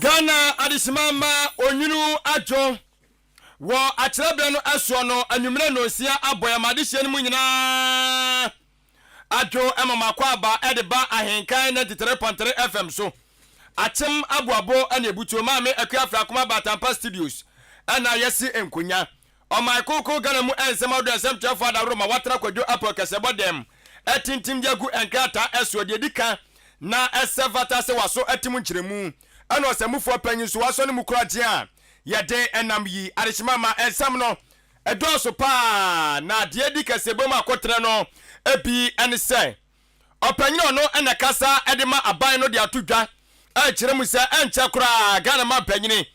Ghana adisimama onyunu ajo wo akyerebe no eso no anwumre no sia aboyamade hye no mu nyina ajo emamakwa aba edeba ahenkan 93.3 FM so akyem aboabo ana ebutuo maame akuafra akoma batampa studios ana yesi enkonya o Michael ko Ghana mu ensem ado ensem twafo adawro ma watra kwadwo apo kasebo dem etintim jagu enkata eso de dika na esevata se waso atim nkyeremu ana osamufo panyin so waso ne mukuragye a yede enam yi arishimama ensem no edoso pa na de di kasebo ma kotre no ebi ene se opanyin no ena kasa edema aban no de atodwa a kyeremu se enche kura Ghana ma panyini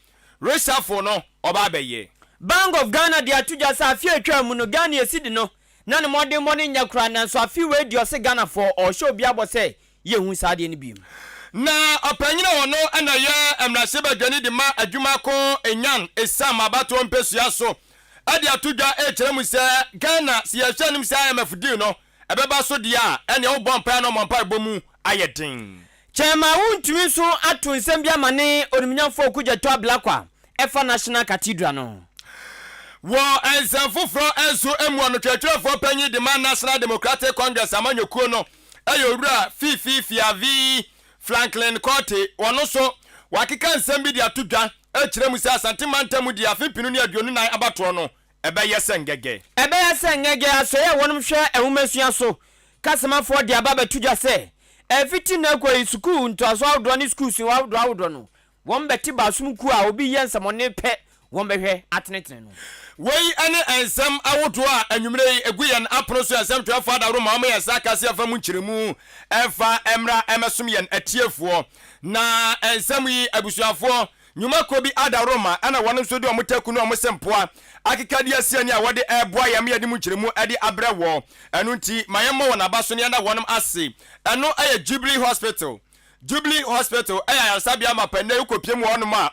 resafo no oba beye Bank of Ghana de atodwa sa afie atwa mu no Ghana esidi no na ne modern morning nyakura na so afie we de ose Ghana for o show bia bo se yehu saade ne biim na opanyina wono ana ye emrase badwani de ma adwuma ko enyan esam abato mpesua so ade atodwa e kyeremu se Ghana si yahwanim se ayamafudi no ebeba so de a ene wo bompa no mompa bomu ayedin chema wuntumi so ato nsem bia mane onimnyafo kugyeto ablakwa efa National Cathedral no wo ensafofro enso emu no twetwefo panyi de ma National Democratic Congress amanyokuo no ayowura fiavi Franklin Cote wono so wakika nsem bi de atodwa e kyeremu se asantemantamu de afipinu ne aduonu nan abato no ebeye sengege aso ye wonum hwe ewumesua so kasemafo de aba batudwa se efiti na kwa school ntoaso awdo ne school si awdo no won beti basumku a obi ye nsamone pe won behwe atenetene no wei ene ensem awodo a anwumre eguyen apro so ensem to afa da roma ma yesa kase afa mu nkyeremu efa emra emesom yen atiefo na ensem yi abusuafo nyuma ko bi ada roma ana wono so de omotaku no omosempoa akikade asiani a wode eboa yam yede mu nkyeremu ade abrewo enu nti mayemmo wona abaso ne anda wonom ase eno aye Jubilee Hospital aya sabia mapende ukopiem wonom a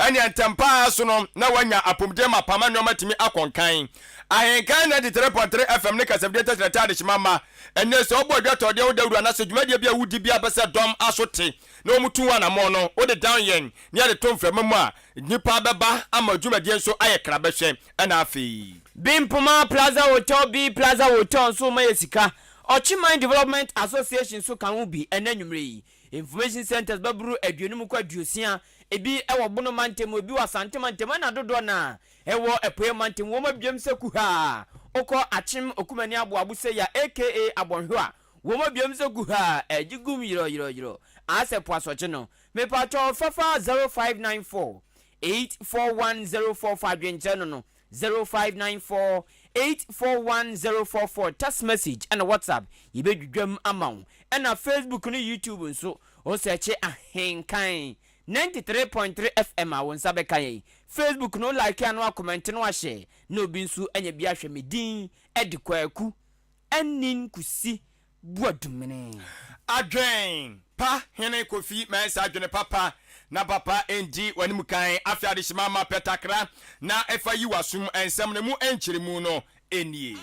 eni entempa so no na wanya apomde mapama no matimi akonkan Ahenkan 93.3 FM ne kasabde tetrata de chimama enne so obodwa tode wo dawura na so dwumadie bia wudi bia bese dom asote na omutu wana mo no wo de down yen ne de tomframa mu a nipa beba ama dwumadie so aye krabehwe ena afi Bimpoma Plaza Hotel B Plaza Hotel so mayesika Ochiman Development Association so kan ubi enanwumre information centers baburu aduonum kwa duosia ebi ewo bono mantem obi wasante mantem na dodo na ewo epoe mantem wo mabiem seku ha okọ achim okumani aboabo se ya aka abonhwa wo mabiem seku ha ejigum yiro asepo asoche no mepato fafa 0594 841045 dwenche no 0594 841044 text message and WhatsApp yibedwam amaw and Facebook and YouTube nso o search Ahenkan 93.3 FM awon sabekan Facebook no like and comment no share no bi nso anya bi ahwe medin edikwaku anin kusi buadumene adwen pa hene kofi mensa adwene papa na papa endi wanimu kan afiade shimama petakra na efa yiwasum ensem ne mu enkyeremu no enie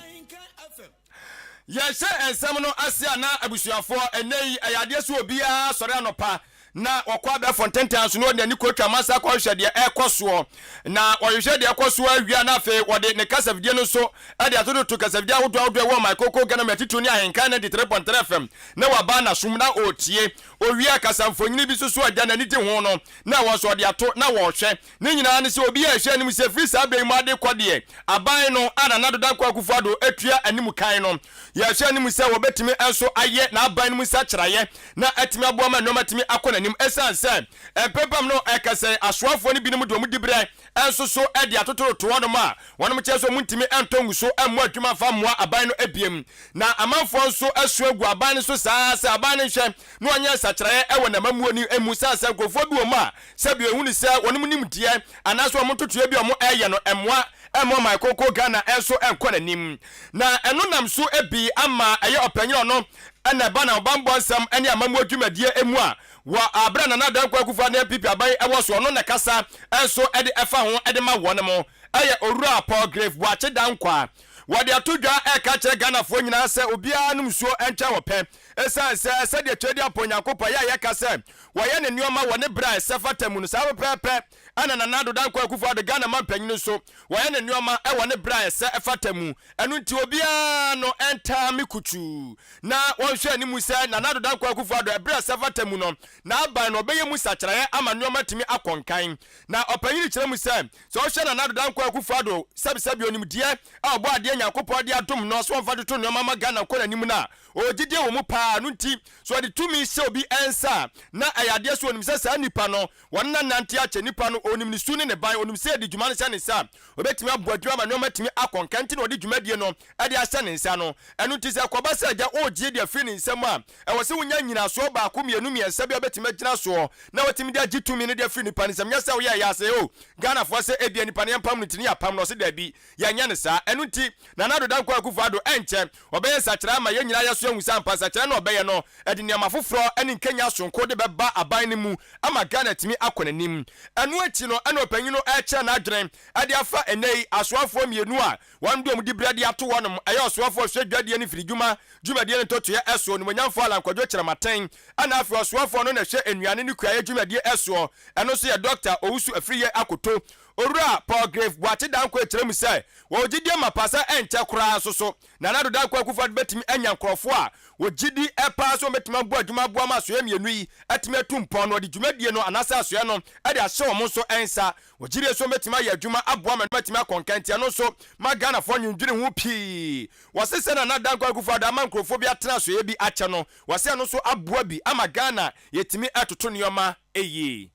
yese ensem no asia na abusuafo enei ayade so obia sore anopa na wakwa be fontentan so no ne ni kotwa masa kwa hwede ekoso na oyhwede ekoso awia na fe wode ne kasavide no so ade atodo to kasavide ahodo wo Michael Ghana metitu ni Ahenkan 93.3 FM na waba na som na otie owia kasamfonyini bi so agya na nidi ho no na wo so de ato na wo hwe ne nyina ne se obi a hwe anim se free sabe mu ade kwode aban no ana na doda kwa kufado atua anim kan no ya hwe anim se wo betimi enso aye na aban mu sa kyeraye na atimi aboa ma no matimi akona nim esanse empepam no ekase asoafo ni binom do mu dibre enso so ede atotoro to wono ma wonom cheso muntimi entongu so emu adwuma fa moa aban no ebiem na amanfo nso asu agu aban so saa se aban hwe no anya sakyeraye ewo na mamuo ni emu saa se gofo bi o ma se bi ehunu se wonom nim die anaso omototo bi o mo eye no emwa emo Michael Ghana enso enkona nim na eno nam so ebi ama eye opanyin no ana bana obambo nsam ene amamu adwumadie emu a wa abra na dan kwa kufa na pipi abai ewo so no na kasa enso ede efa ho ede ma wone mo eye owura Paul Grave wa che dan kwa wɔde atodwa ɛka kyerɛ Ghanafoɔ nyinaa sɛ obiara nom suo ɛnkyɛ wɔ pɛ ɛsan sɛ de twɛdi apɔnyankopɔ yɛ yɛka sɛ wɔyɛ ne nneɛma wɔ ne bra ɛsɛ fata mu no saa pɛpɛpɛ ana Nana Addo Dankwa Akufo-Addo Ghana man panyin so wɔyɛ ne nneɛma ɛwɔ ne bra ɛsɛ fata mu ɛno nti obiara no ɛntaa me kutu na wɔnhwɛ ne mu sɛ Nana Addo Dankwa Akufo-Addo ɛbra ɛsɛ fata mu no na aban no ɔbɛyɛ mu sakyerɛyɛ ama nneɛma timi akɔnkan na ɔpanyin kyerɛ mu sɛ ɔhwɛ Nana Addo Dankwa Akufo-Addo sɛbisɛbi onimdeɛ a ɔbɔ adeɛ Nyankopɔn de adom no so ɔmfa toto nneɛma ma Ghana kɔ n'anim na ɔgyidie wɔ mu paa no nti so ɔde tumi hyɛ obi ɛnsa na ɛyɛ adeɛ so onim sɛ saa nipa no wɔn na nante akyɛ nipa no onim ne su ne ne ban onim sɛ de dwuma no hyɛ ne nsa obetumi aboa dwuma ma nneɛma tumi akɔnka nti na ɔde dwumadie no ɛde ahyɛ ne nsa no ɛno nti sɛ kɔba sɛ agya ɔgyie de afiri ne nsam a ɛwɔ sɛ wonya nyinasoɔ baako mmienu mmiɛnsa bi obetumi agyina soɔ na wɔtumi de agye tumi no de afiri nipa ne nsam nyɛ sɛ woyɛ yɛ asɛ o Ghanafoɔ sɛ ebia nipa ne yɛmpam no tini apam no ɔse daabi yɛnyɛ ne saa ɛno nti Nana Addo Dankwa Akufo-Addo ɛnkyɛ ɔbɛyɛ sakyerɛ ama yɛn nyinaa yɛso ahu sɛ ampa sakyerɛ na ɔbɛyɛ no ɛde nneɛma foforɔ ɛne nkanya sonko de bɛba aban no mu ama Ghana tumi akɔ n'anim ɛno akyi no ɛna ɔpanyin no ɛkyɛ n'adwene ɛde afa ɛnɛ asoafoɔ mmienu a wɔn de ɔmo de brɛde ato wɔnom ɛyɛ ɔsoafoɔ hwɛ dwadeɛ no firi dwumadie no ntotoyɛ ɛsoɔ no monyamfo alankwadwo kyerɛmaten ɛna afei ɔsoafoɔ no na ɛhwɛ nnuane no kuayɛ dwumadie ɛsoɔ ɛno so yɛ Dr. Owusu Afiriyɛ Akoto Owura Paul Grave Boakye Dankwa kyerɛ mu sɛ wɔgyidie mapasa ɛnkyɛ koraa so Nana Addo Dankwa Akufo-Addo betimi anya nkrɔfo a wɔgyidi ɛpaa so betimi aboa adwuma aboa ma asoɛ mmienu yi ɛtimi atu mpɔn no ɔde dwumadie no anasa asoɛ no ɛde ahyɛ wɔn nso ɛnsa wɔgyidie so betimi ayɛ adwuma aboa ma betimi akɔnkɛntia no so ma Ghanafoɔ nwindwene ho pii wɔse sɛ Nana Addo Dankwa Akufo-Addo ama nkrɔfo bi atena asoɛ bi akyɛ no wɔse no so aboa bi ama Ghana yɛtimi ɛtoto nneɛma ɛyie.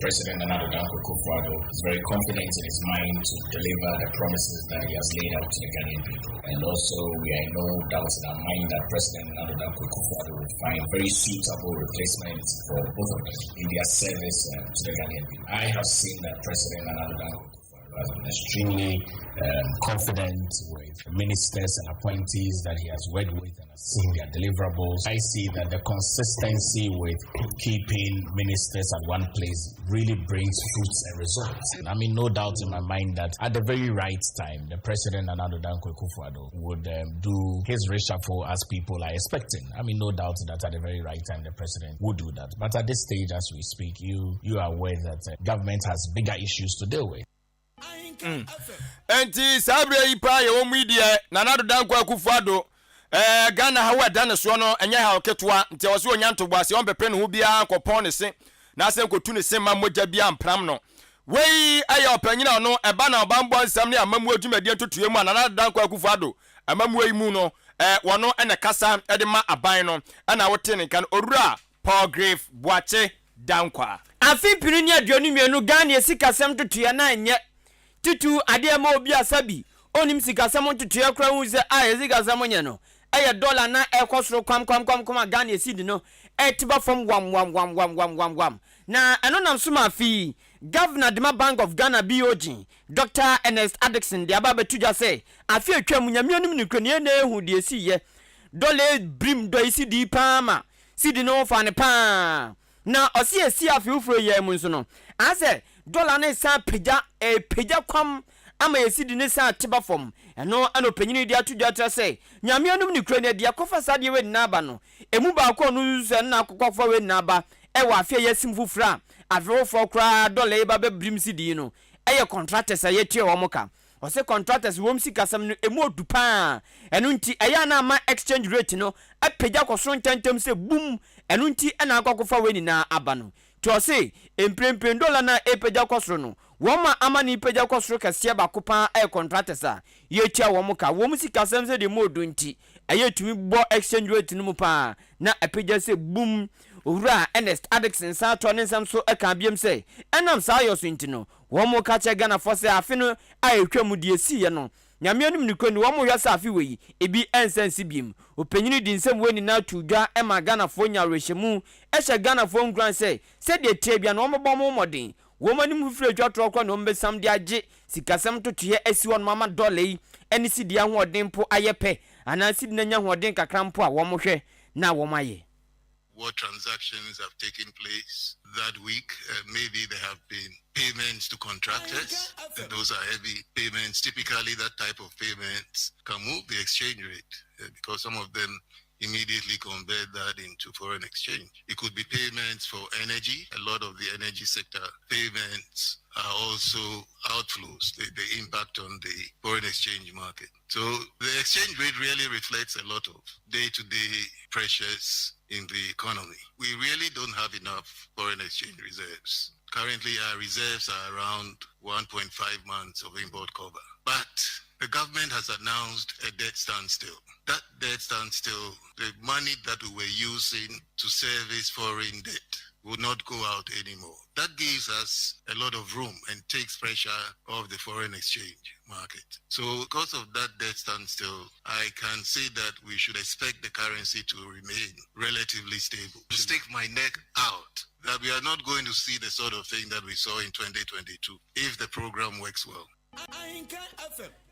President Nana Addo Dankwa Akufo-Addo is very confident in his mind to deliver the promises that he has laid out to the Ghanaian people. And also, we are no doubt in our mind that President Nana Addo Dankwa Akufo-Addo will find very suitable replacements for both of them in their service to the Ghanaian people. I have seen that President Nana Addo Dankwa Akufo-Addo has been extremely confident with ministers and appointees that he has worked with and has seen their deliverables. I see that the consistency with keeping ministers at one place really brings fruits and results. I mean, no doubt in my mind that at the very right time, the President Nana Addo Dankwa Akufo-Addo would do his reshuffle as people are expecting. I mean, no doubt that at the very right time, the President would do that. But at this stage, as we speak, you are aware that government has bigger issues to deal with. Enti sabre yi pa ye wo media Nana Addo Dankwa Akufo-Addo Ghana ha wa dan so no enye ha oketwa nti wo se onyanto boase on bepe ne ho bia kopon ne se na se nkotu ne se ma mogya bia ampram no wei aye opanyina no eba na obambo nsam ne amamu adwumadi ntotoye mu Nana Addo Dankwa Akufo-Addo amamu yi mu no wono ene kasa de ma aban no na wote ne kan Owura Paul Grave Boakye Dankwa afi piri ne aduonu mienu Ghana sikasem totoye na enye tutu ade ma obi asabi onim sikasem ntutua kra hu se sikasem nye no dollar na ekosoro kwam Ghana esidi no etiba from wam na eno nam so ma fi Governor Dema Bank of Ghana BOG Dr. Ernest Addison de aba betuja se afi atwam nyamianim ne kroni na ehu de esiye dollar brim do esidi pa ma sidi no fa ne pa na osi esi afi ufro ye mu nso no ase dollar na sa peja kwam ama yesidi ne sa tiba fom eno ano panyini dia tudwa tra se nyamianum ni kura ne dia kofa sade we naba no emu ba ko no se na akokofo we naba e wa afia yesim fufura afrofo kura dollar e ba be brim sidi no eye contractors ayetie wo moka ose contractors wom sikasam no emu odupa eno nti eya na ama exchange rate no apeja kosoro ntentem se boom eno nti ena akokofo we ni na aba no to se emprempren dollar na epeja kosoro no woma amani ipeja kosoro kase ba kopa contractors a yetia wo moka wom sikasam se de modu nti ayetumi bo exchange rate no mu pa na apeja se boom Owura Ernest Addison sa to ne nsam so eka biem se enam sa ayoso nti no wo mo ka che Ghana for se afi no ayetwam de esiye no nyamianum ni kwani wo mo hwa sa afi weyi ebi ensensi biem opanyini di nsem weni na tudwa ema Ghana for nya rehemu ehye Ghana for ngran se de trebia no mo bom modin wo mani mu fire twatro kwa no mbesam de age sikasam totoye esi won mama dollar yi eni sidi ahoden po ayepe ana sidi na nya hoden kakra mpo a wo mo hwe na wo maye what transactions have taken place that week. Maybe there have been payments to contractors, and those are heavy payments. Typically, that type of payments can move the exchange rate because some of them immediately convert that into foreign exchange. It could be payments for energy. A lot of the energy sector payments are also outflows, the impact on the foreign exchange market. So the exchange rate really reflects a lot of day-to-day pressures in the economy. We really don't have enough foreign exchange reserves. Currently, our reserves are around 1.5 months of import cover. But the government has announced a debt standstill. That debt standstill, the money that we were using to service foreign debt will not go out anymore. That gives us a lot of room and takes pressure off the foreign exchange market. So because of that debt standstill, I can say that we should expect the currency to remain relatively stable. To stick my neck out that we are not going to see the sort of thing that we saw in 2022 if the program works well.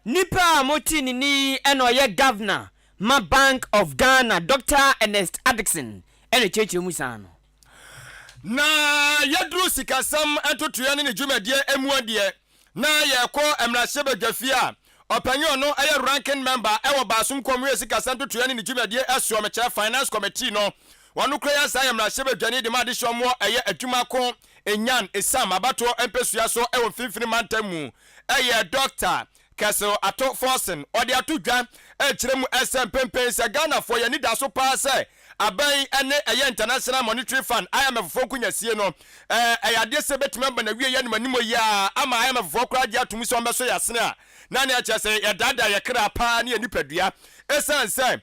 Nipa moti ni eno ye governor ma Bank of Ghana Dr. Ernest Addison ene cheche musano na yadru sikasam entotua ne dwumadie emuadie na yekọ emrasebe dwafia opanyo no aye ranking member ewo basum komwe sikasam entotua ne dwumadie esuo meche finance committee no wanu kra sa emrasebe dwane de ma de shomo aye adwuma ko enyan esam abato empesua so ewo finfini mantamu aye Dr. Kaso ato forcing odi atudwa ekiremu SMPP se Ghana for yani da so pa se aban ene eye International Monetary Fund IMF fo kunyasie no ayade se betimemba na wie ye manimo ya ama IMF fo kra dia atumi so mbeso yasene a na ne acha se ye dada ye kra pa ne nipadua esan se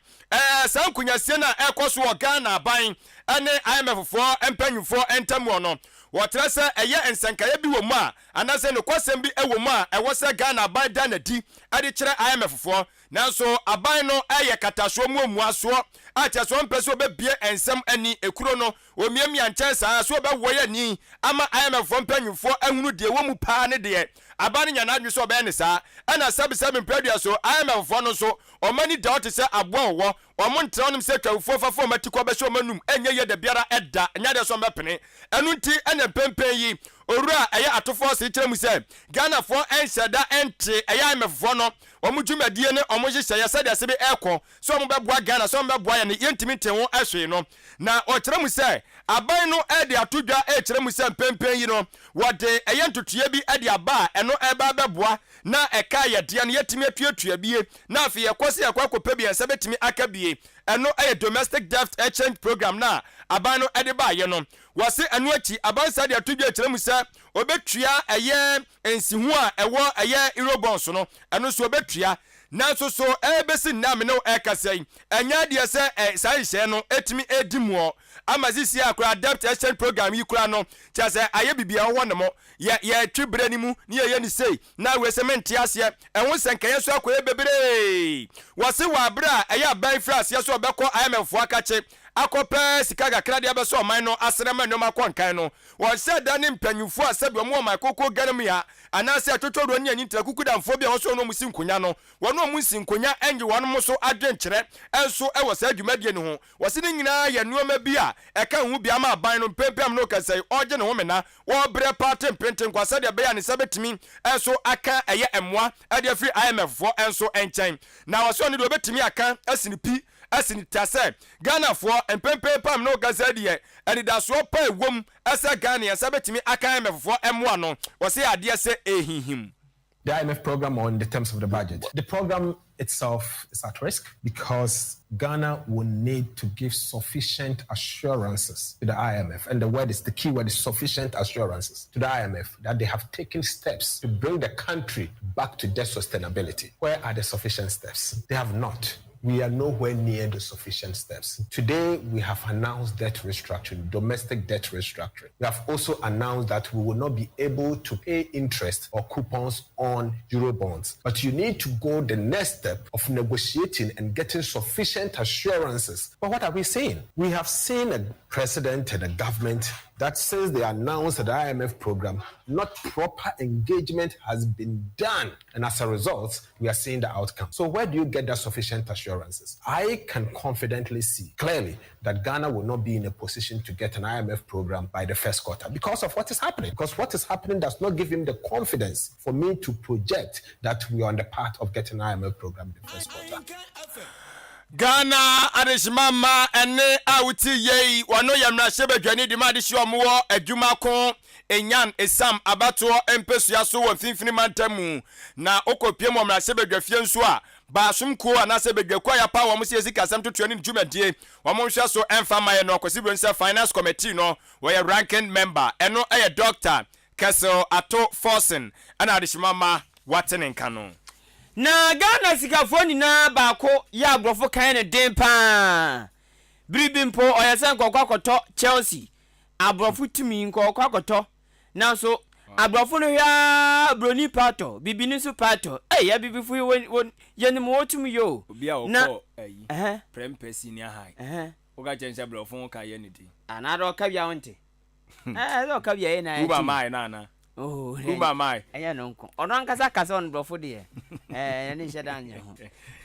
san kunyasie na ekoso wo Ghana aban ene IMF fo empanyufo entamu no wotra se eye ensankaye bi wo mu a anase ne kwasem bi ewo mu a ewo se Ghana aban da na di ade kire IMF fo nanso aban no eye katasho mu aso acha so mpese obebie ensem ani ekuro no omiamia nkyesa so obewoye ni ama IMF fo mpanyufo ahunu de wo mu pa ne de aban nya na adwu so obe ne sa ana sabi mpradua so IMF fo no so omani da ote se abon wo omo ntranom se twafo fafo matiko be so manum enye ye de biara eda nya de so mbepene enu nti ene pempen yi owura eye atofo se kyeremu se Ghana fo enhyeda ente eye IMF fo no omo dwumadie ne omo hyehyɛ ya sɛ de sebe ekɔ so omo bɛboa Ghana so omo bɛboa ya ne yentimi tenwo ahwe no na ɔkyeremu sɛ aban no ede atodwa kyeremu sɛ pempen yi no wɔde eye ntotue bi ede aba ɛno ɛba bɛboa na ɛka yɛ de no yetimi atuatua bie na afi yɛ kɔse yɛ kwakɔpɛ bi ɛsɛ betimi aka bie ɛno ɛyɛ domestic debt exchange program na aban no ɛde ba ye no wɔse ɛno akyi aban sa de atodwa kyeremu sɛ obetua ɛyɛ ensihu a ɛwɔ ɛyɛ eurobonds no ɛno so obetua nanso so ebesi nam no ekasai enya de se sai hye no etimi edimuo amazisi akura debt exchange program yi kura no kyase aye bibia wo ne mo ye twibre ni mu ne ye ni sei na we se menti ase enwo senkaye so akoye bebere wose wa abra eye ban france ye so obekọ IMF akache akopɛ sika kakra de abeso ɔman no asrema nnoma kɔnkan no wɔn sɛ da ne mpanyufo asɛbi ɔmo ɔman koko ganam ya anase atotoro ne anyi ntra kukudamfo bi a wɔso no mu sinkonya no wɔn mu sinkonya enye wɔn mo so adwenkyerɛ enso ɛwɔ sɛ adwumadie ne ho wɔse ne nyinaa yɛ nneɛma bi a ɛka ho bi ama aban no pempem no kasɛ ɔgye ne ho mena wɔbrɛ party mpenten kwasɛ de bɛya ne sɛbetimi enso aka ɛyɛ ɛmoa ɛde afiri IMF fo enso ɛnkyɛn na wɔso ne de obetimi aka asinipi asinitase Ghana for empempe pam no gazadie and da so pa ewom asa Ghana sabetimi aka IMF for emwa no wo se ade se ehihim. The IMF program on the terms of the budget. The program itself is at risk because Ghana will need to give sufficient assurances to the IMF. And the key word is sufficient assurances to the IMF that they have taken steps to bring the country back to debt sustainability. Where are the sufficient steps? They have not. We are nowhere near the sufficient steps. Today, we have announced debt restructuring, domestic debt restructuring. We have also announced that we will not be able to pay interest or coupons on Eurobonds. But you need to go the next step of negotiating and getting sufficient assurances. But what are we saying? We have seen president and the government that since they announced the IMF program, not proper engagement has been done. And as a result, we are seeing the outcome. So where do you get that sufficient assurances? I can confidently see clearly that Ghana will not be in a position to get an IMF program by the first quarter because of what is happening. Because what is happening does not give him the confidence for me to project that we are on the path of getting an IMF program in the first quarter. Ghana adishimama ene awuti yei wano yamra shebe dwani di ma de hye omo adwuma ko enyan esam abato empesu yaso wo mfimfini mantamu na okopie mo mra shebe dwafie nso a baasum ko anase bedwakwa ya pa wo mo se sika sam to ni dwumadie wo mo hwe so emfa maye no kwesi bronsa finance committee no wo ye ranking member eno eye doctor Kessel Ato Forsen ana adishimama watenenka no na Ghana sikafo nyina baako ya agrofo kan ne den pa bribimpo oyesen kokwakoto Chelsea abrofo tumi nkokwakoto na so abrofo no ya broni pato bibini su pato ya bibifu yenim wotum yo obi a okọ prempesi senior high oga chense abrofo ka ye ne di anado ka bia wonte do ka bia ye na uba mai na oh uba mai eya no nko ono ankasa kasa on brofo de ni shedanya ho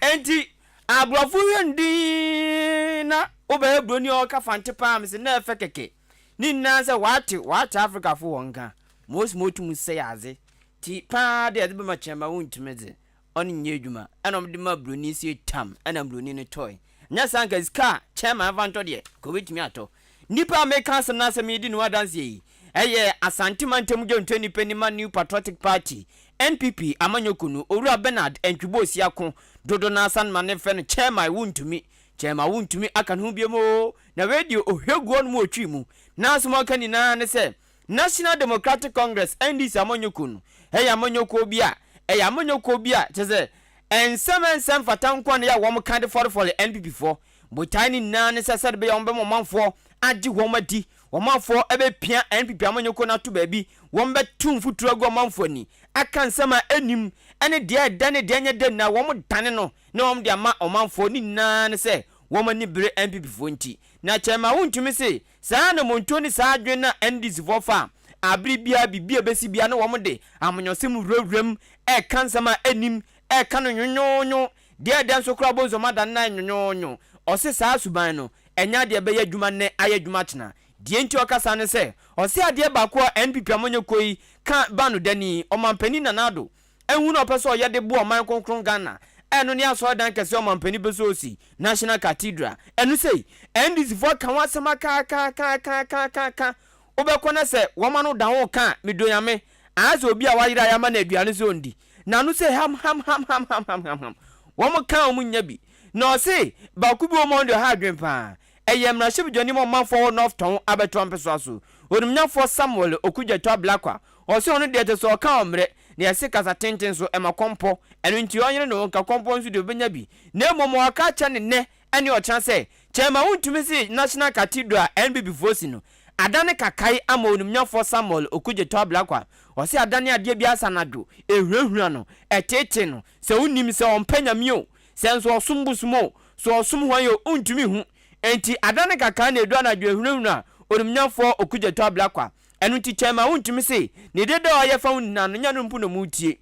enti abrofo yendi na oba broni o ka fante pa am se na efe keke ni na se wate Africa fo wonka most motum se yaze ti pa de be ma chema wontumeze on nye adwuma enom de ma broni si tam ena broni ne toy nya sanka ska chema avanto de ko betimi ato nipa me kansa na se me di no adanse yi eye Asante Mantem Jonto nipa ni New Patriotic Party NPP amanyokunu Owura Bernard Entwibosi ako dodo na san manefe no chairman wuntumi aka no biemo na radio ohweguo no otwi mu na asoma aka ni na ne se National Democratic Congress NDC amanyokunu amanyoko bia cheze ensem fatankwa na ya wo mkande for NPP for botani na ne se be ya wo manfo agi wo madi womanfo ebe pia NPP amanyoko na to baabi won betum futuro go manfo ni aka nsama enim ene de dane de anya de na wom dane no na wom de ama omanfo ni na ne se wom ani bere NPP fo nti na chema wontumi se saa na monto ni saa adwen na NDC fo fa abri bia besi bia na wom de amanyosem wurawuram eka nsama enim eka no nyonyonyo de nso kra bonzo madan na nyonyonyo ose saa suban no enya de be yadwuma ne ayadwuma tena die nti okasa ne se ose ade baako NPP amanyekoi ka banu dani omampani nanado ehunu na opeso ye de bo oman konkron Ghana eno ne aso dan kese omampani beso osi National Cathedral enu sei NDC for kan wasema ka obekona se womanu dan wo ka medonyame aso obi a wayira ya ma na aduane so ndi na no se ham womo ka omunya bi na ose baako bi omondo ha adwen pa eyemra shibjoni mo manfo north town abeto mpeso aso onumnyafo Samuel Okudjeto Blakwa ose onu de te so ka omre na yase kasa tenten so emakompo enu nti onyere no nka kompo nso de obenya bi na momo aka cha ne ene o chan se chema wuntumi si National Cathedral NBB vosi no adane kakai ama onumnyafo Samuel Okudjeto Blakwa ose adane ade bi asanado ehwehwura no etete no se unim se ompanya mio se nso osumbusumo so osum hwan yo untumi hu enti adane kaka na edu anadwo ehunahuna onumnyafo Okudjeto Blakwa enu ti chema wuntumi se ne dede oye fa wunna no nya no mpu no mutie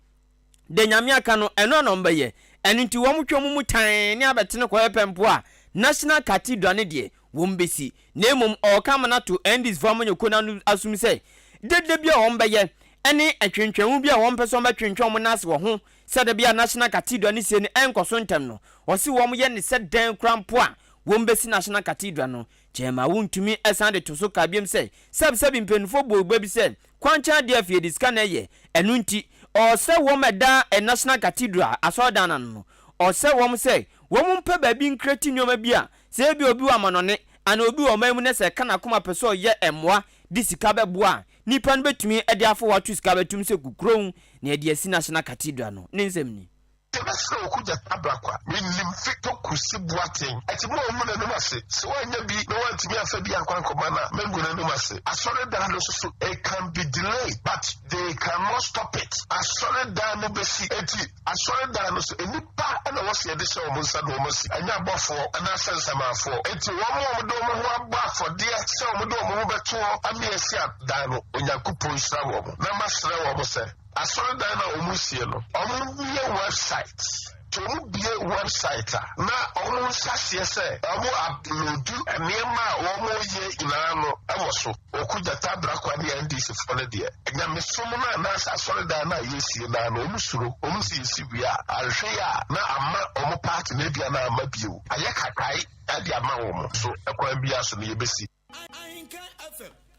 de nyame aka no eno no mbaye enu ti wo mtwe mu tan ne abetene ko epempo a National Cathedral ne de wo mbesi na emom okama na to endis famanyoko na no asum se dede bia wo mbaye ene atwentwenwu bia wo mpeso mbetwentwen mo nase wo ho se de bia National Cathedral ne se ne enkoso ntem no wo se wo mo ye ne se den krampo a wombesi National Cathedral no chema wuntumi esande to so ka biem se sab mpenfo bogba bi se kwancha de afie diska na ye enu nti o se wo meda National Cathedral asodan no o se wo se wo mpe ba bi nkreti nyoma bi a se bi obi wa manone ana obi wo mamu ne se kana koma peso ye emwa disika bebo a nipa no betumi ede afo watu sika betum se kukron na ede asi National Cathedral no ne nsem ni tebese okuja tabrakwa minim fito kusibuaten ati mo mu na no ase se wanya bi no wantimi afa bi akwan komana mengu na no ase asore da no so it can be delayed but they cannot stop it asore da no besi eti asore da no so enipa na wo se de se o munsa do mo si anya bofo na sansamafo eti wo mo do mo ho abafo de se o mo do mo beto ami esi da no onyankopon sra wo mo na masra wo mo se asore da na o musie no o mo ye website to be a website na omo nsase se omo upload enema omo ye inano amoso okuja tabra kwa dia ndisi fone dia nya mesomo na asore da na yesi na no omusuro omusisi bia ahwe ya na ama omo party na bia na ama bio aye kakai ade ama omo so ekwan bia so na yebesi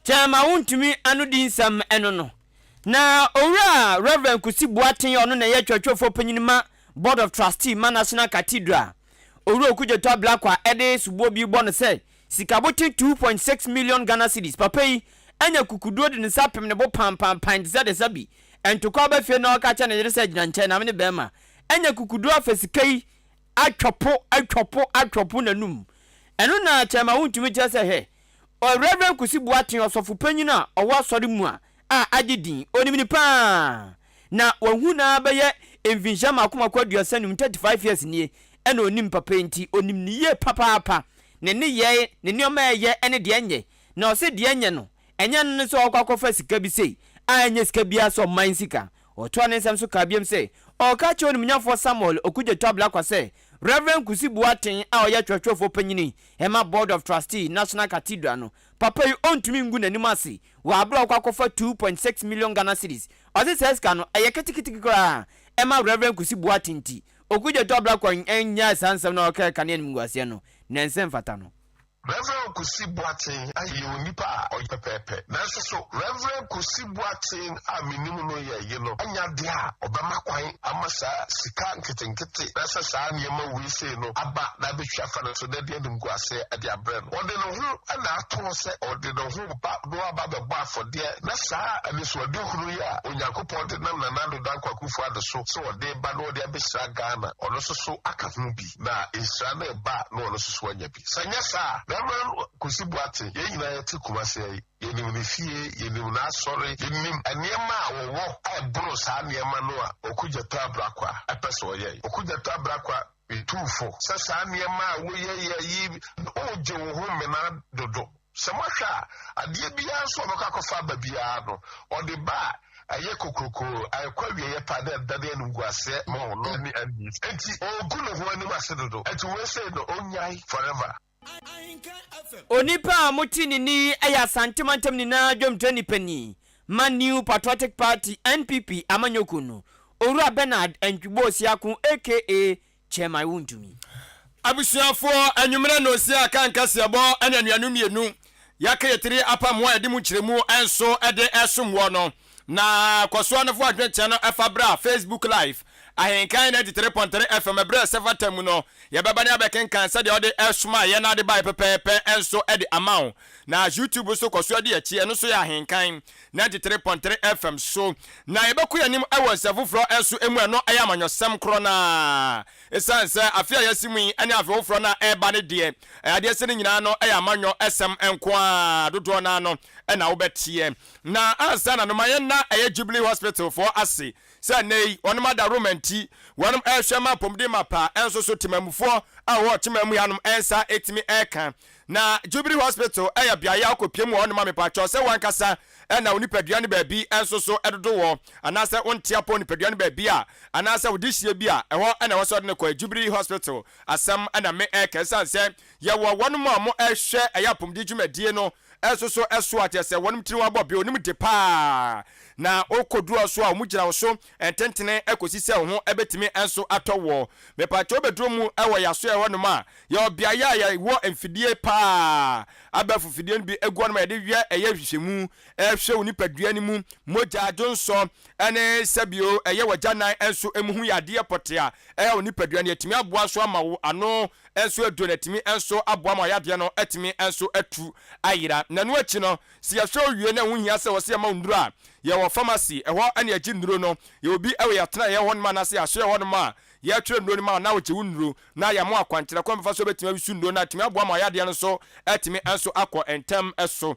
chama wuntumi anu di nsam eno no na owura Reverend Kasiebo aten ono na ye twatwofo panyinima Board of Trustee Man National Cathedral owura okujeto blakwa ede subo bi bo no se sikaboti 2.6 million Ghana cedis papa yi anya kukuduo de nsa pem ne bo pam de sabi entokwa ba fie na oka cha ne yere se gina nche na me ne bema anya kukuduo afasikai atwopo nanum eno na chema wuntumi che se he o Reverend Kasiebo aten osofo panyina owo asori mu a agidin onimini pa na wahuna beye envinjama akoma kwaduasa nim 35 years nie ena onim papa enti onim niye papa ne ye ne nioma ye ene de enye na ose de enye no enye no so okwakofa sika bi sei anye sika bia so man sika oto ne nsem so ka biem sei o ka che onim nyafo Samuel okuje tabla kwa sei Reverend Kasiebo aten a oya twatwofo panyini ema Board of Trustee National Cathedral no papa yi ontumi ngu nanim ase wa abra okwakofa 2.6 million Ghana cedis ose seska no eye ketikitiki kra ema Reverend Kasiebo atenti okuje tabla kwa enya sansam na oka kane nim guase no nensem fata no Reverend Kasiebo aten ayi onipa oyepepepe na so Reverend Kasiebo aten aminimu no ye no anya de a obama kwan amasa sika nketenkete na sa niema wi se no aba na betwa fa no so na de nim guase ade abre no ode no hu na ato se ode no hu ba do aba be bo afode na sa ani so ode huru ya onyankopon de nam na nando dan kwakufu ade so ode ba no ode abesra Ghana ono so aka hu bi na isra na ba no ono so anya bi sanya sa Reverend Kasiebo aten ye nyina yete kumase ye nim ne fie ye nim na asore ye nim aniema awowo abro sa aniema no a okuja to abrakwa apeso ye okuja to abrakwa bitufo sa aniema wo ye yi oje wo ho mena dodo semahwa ade bia so obakakofa ba bia no ode ba aye kokroko akwa wie ye pa da enu guase mo no ni ani enti oguno ho ani masedodo enti we say no onyai forever onipa mutini ni aya santimantem ni na dwomtani pani Man New Patriotic Party NPP amanyokunu owura Bernard Entwibo Siakun aka Chairman Wuntumi abusuafo anwumre no si Ahenkan Kasiebo ena nuanu mienu yaka yetiri apa mo edi mu kiremu enso ede esomwo no na kwaso anfo adwenche no efabra Facebook live Ahenkan 93.3 FM ebra sevatem no yebeba ne abekenkan se de ode esoma ye na de bai pepepe enso ede amount na YouTube so kwaso de achi eno so ya Ahenkan 93.3 FM so na yebeku yanim ewo sefufro enso emu eno ayamanyosem kro na esanse afia yasimu ene afofro na eba ne de ade se ne nyina no ayamanyo SM enko dodo na no ena wobetie na ansa na no maye na Jubilee Hospital for ase say nei onoma da romanti wonum ehwema pomde mapa enso so timamufo a wo timam yanom ensa etimi eka na Jubilee Hospital eya bia ya akopiem wonoma mepacho se wankasa na onipaduane baabi enso so edodo wo anase ontia po onipaduane baabi a anase wodihie bi a eho na wo so de ne kwa Jubilee Hospital asam na me eka sanse ye wo wonum a mo ehwe eya pomde dwumadie no enso so eso atese wonum tiri wabo bi onim de pa na okoduro so a mugina so ententene ekosise ho ebetimi enso atowo mepacho bedro mu ewo yaso e honum a ye obia ya wo emfidie pa abafu fidie bi eguo no de wie eye hwehwemu ehwe onipadua ni mu moja adonso ene sabio eye wajanan enso emuhu yade potea onipadua ne etimi aboa so ama wo ano enso edo ne etimi enso aboa ma yade no etimi enso atu ayira nanu achi no si ya show wie na hunhia se wo se ma ndura ye wo pharmacy eho ane agi nduro no ye obi ewe ya tena ye hon ma na se ya show hon ma ye twerɛ nnuro no ma na woche wunuro na ya mo akwankyerɛ kwa mfa so betimi abisu nnuro na timi aboa ma yade no so etimi enso akɔ entem eso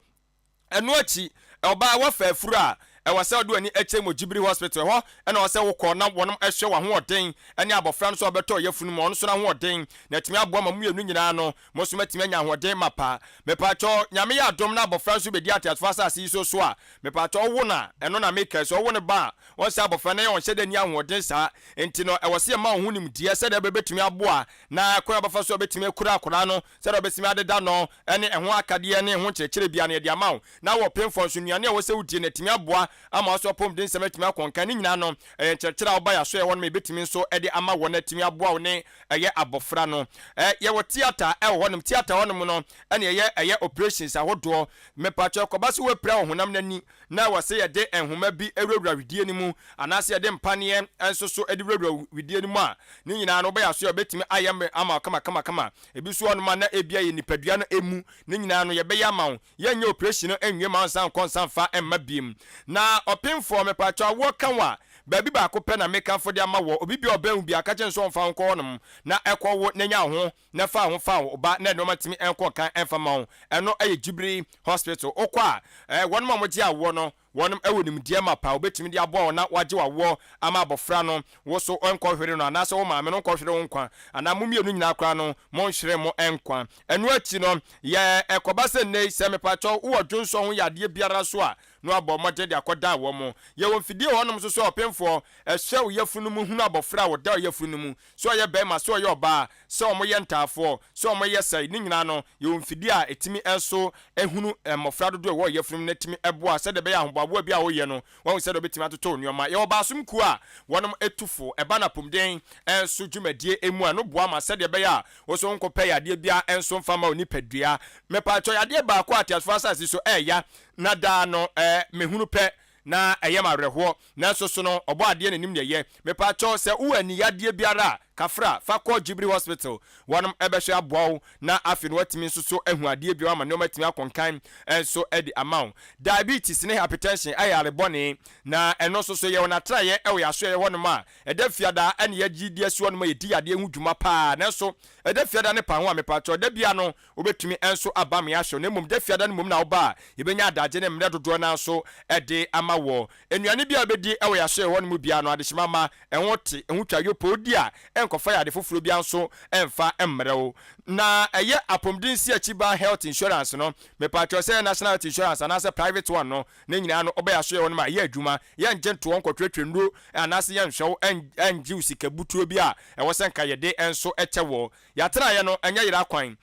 eno achi oba wa fa afuru a ɛwɔ sɛ ɔdo ani ɛkyɛ mo Jibiri hospital hɔ ɛna ɔsɛ wokɔ na wɔnom ɛhwɛ wɔ hoɔden ɛne abɔfra no so ɔbɛtɔ yɛfunu mu ɔno so na hoɔden na timi aboa ma mu yɛnu nyinaa no mo so matimi anya hoɔden mapa mepaatɔ nyame yɛ adom na abɔfra so bedi atiatofo asase yi so a mepaatɔ wo na ɛno na meka so wo ne ba wɔn sɛ abɔfra no yɛ wɔn hyɛ dɛ ni ahoɔden saa enti no ɛwɔ sɛ ma ho nim die sɛ dɛ bɛbɛtumi aboa na kɔ abɔfra so bɛtumi akura akora no sɛ dɛ bɛsimi adeda no ɛne ɛho akadeɛ ne ho kyerɛkyerɛ bia ne de ama wo na wɔ pemfo so nuane a wɔ sɛ wudie ne timi aboa ama so pom den sɛmɛtimi akɔnkan ne nyina no kyerɛkyerɛ a ɔba yɛ so yɛ wɔn me betimi nso ɛde ama wɔn atimi aboa wo ne ɛyɛ abɔfra no yɛwɔ theater ɛwɔ hɔnom theater hɔnom no ɛne ɛyɛ operations ahodoɔ mepatwɛ kɔba so wapira wɔ honam n'ani na wɔ sɛ yɛde nhoma bi ɛwurawura widie no mu anaasɛ yɛde mpaneɛ nso so ɛde wurawura widie no mu a ne nyinaa no ɔbɛyɛ so yɛ betimi ayɛ ama kama ebi so hɔnom a na ebia yɛ nipadua no emu ne nyinaa no yɛbɛyɛ ama wo yɛnyɛ operation no enwie ma nsan kɔnsan fa emma biem na opinfo me pacho wo kan wa baabi ba ko pɛ na meka fo de ama wo obi bi oba hu bi aka kye nso mfa nkɔ nom na ɛkɔ wo na nya ho na fa ho fa wo ba na no matimi ɛnkɔ kan ɛfa ma wo ɛno ɛyɛ Jibiri hospital okɔ a wɔn ma mo gye awo no wɔnom ɛwɔ nimdeɛ ma pa obetimi de aboa na wagye wawo ama abɔfra no wo so ɛnkɔ hwere no anaasɛ wo maame no nkɔ hwere wo nkwa ana mo mienu nyina kra no mo nhwere mo ɛnkwa ɛno akyi no yɛ ɛkɔba sɛ nei sɛ me pacho wo dwonso ho yade biara so a no abɔ mɔgye de akɔda wɔ mo yɛ wɔ mfidie hɔnom so ɔpemfo ɛhwɛ wo yɛfunu mu hunu abɔfra wo da yɛfunu mu so ɔyɛ bɛma so ɔyɛ ɔba sɛ ɔmo yɛ ntaafo so ɔmo yɛ sɛ ne nyina no yɛ wɔ mfidie a etimi ɛnso ehunu mmɔfra dodo wɔ yɛfunu mu na etimi ɛboa sɛ de bɛyɛ ahoboaboa bi a woyɛ no wɔn sɛ de obetimi atoto nneɛma yɛ ɔba asom ku a wɔnom etufo ɛba na pomden ɛnso dwumadie emu a no boa ma sɛ de bɛyɛ a wo so nkɔpɛ yadeɛ bia ɛnso mfama onipadua mepaatɔ yadeɛ baako atiasfo asase so ɛya na da no mehunu pɛ na ɛyɛ mawerɛhoɔ nanso so no ɔbɔ adeɛ nanim ne yɛ mepaatɔ sɛ wo ani yadeɛ biara kafra fa kɔ Jibiri hospital wɔnom ɛbɛhwɛ aboa na afi no watimi nso so ahu adeɛ bi ama no matimi akɔnkan ɛnso ɛde ama diabetes ne hypertension ayɛ arebɔne na ɛno nso so yɛ wona traye ɛwɔ yaso yɛ hɔnom a ɛda fiada ɛne yɛgye die so hɔnom yɛdi adeɛ hu dwuma paa nanso ɛda fiada ne pa ho a mepaatɔ da bia no wobɛtumi ɛnso aba me ahwɛ no mmom da fiada no mmom na woba a yɛbɛnya adagye ne mmerɛ dodoɔ na nso ɛde ama wɔ enuane bia bɛdi ɛwɔ yaso yɛ hɔnom bia no adehyema ma ɛho te ɛho twa yopo di a nkɔfa yade foforo bia nso ɛmfa mmerɛw na ɛyɛ apomden si achiba health insurance no mepaatɔ sɛ national health insurance anaasɛ private one no ne nyinaa no ɔbɛyɛ aso yɛ wɔn ma yɛ adwuma yɛ ngye ntoɔ nkɔtwetwe nduro anaasɛ yɛ nhwɛw ɛngye usika butuo bi a ɛwɔ sɛ nka yɛde ɛnso ɛkyɛ wɔ yɛatra yɛ no ɛnyɛ yɛra kwan